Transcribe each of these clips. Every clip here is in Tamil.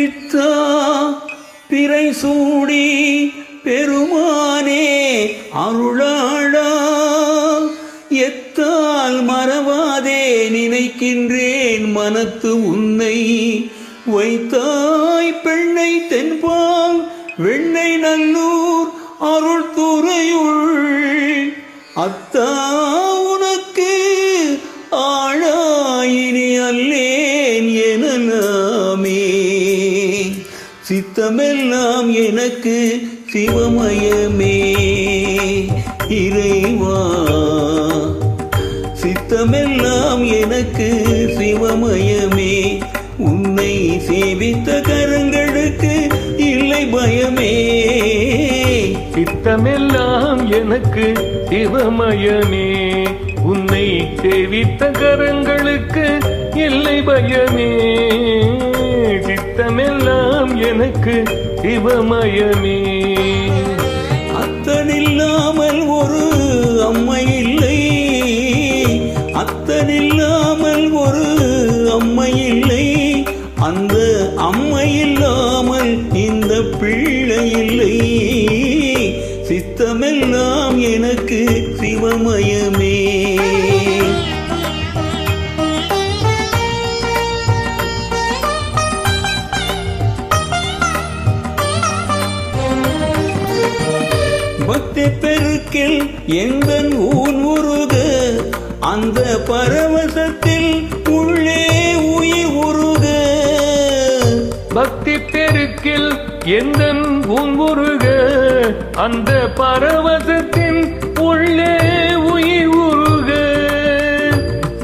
பித்தா பிறை சூடி பெருமானே அருளாளா எத்தால் மறவாதே நினைக்கின்றேன் மனத்து உன்னை வைத்தாய் பெண்ணை தென்பால் வெண்ணை நல்லூர் அருள் துறையுள் அத்தா உனக்கு ஆழாயினி அல்லேன் எனலாமே சித்தமெல்லாம் எனக்கு சிவமயமே இறைவா சித்தமெல்லாம் எனக்கு சிவமயமே உன்னை சேவித்த கரங்களுக்கு இல்லை பயமே சித்தமெல்லாம் எனக்கு சிவமயமே உன்னை சேவித்த கரங்களுக்கு இல்லை பயமே சித்தமெல்லாம் எனக்கு சிவமயமே அத்தனில்லாமல் ஒரு அம்மை இல்லை அத்தனில்லாமல் ஒரு அம்மை இல்லை அந்த அம்மை இல்லாமல் இந்த பிள்ளை இல்லை சித்தமெல்லாம் எனக்கு சிவமயமே பக்தி பெருக்கில் எந்தன் ஊன் உருக அந்த பரவசத்தில் உள்ளே உயிர் உருக பக்தி பெருக்கில் எந்தன் ஊன் உருக அந்த பரவசத்தின் உள்ளே உயிர் உருக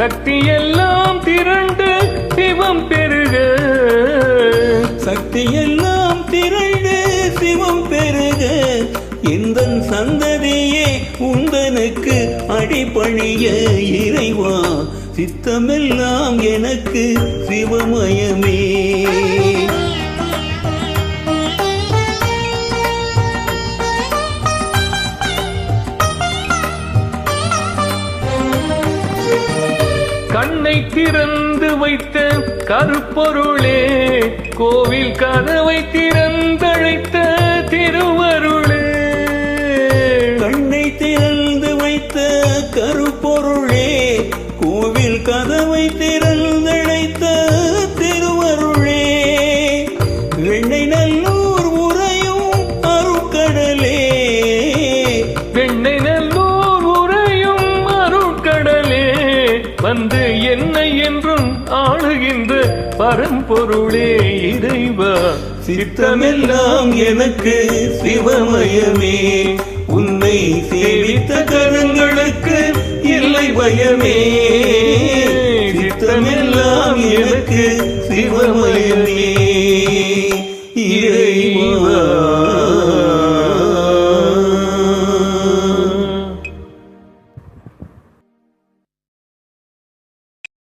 சக்தி எல்லாம் திரண்டு சிவம் பெருக சக்தி எல்லாம் திரண்டு சிவம் பெருக எந்தன் சந்ததியே உந்தனுக்கு அடிபணிய இறைவா சித்தமெல்லாம் எனக்கு சிவமயமே கண்ணை திறந்து வைத்த கருப்பொருளே கோவில் கதவை திறந்தழைத்த திருவருளே கண்ணை திறந்து வைத்த கருப்பொருளே கோவில் கதவை திறந்தழைத்த திருவருளே வெண்ணை நல்லூர் உரையும் அருட்கடலே வெண்ணை நல்லூர் உரையும் அருட்கடலே வந்து என்னை என்றும் ஆளுகின்ற பரம்பொருளே இறைவா சித்தமெல்லாம் எனக்கு சிவமயமே உன்னை சேவித்த கரங்களுக்கு இல்லை பயமே சித்தமெல்லாம் எனக்கு சிவமயமே இறைவா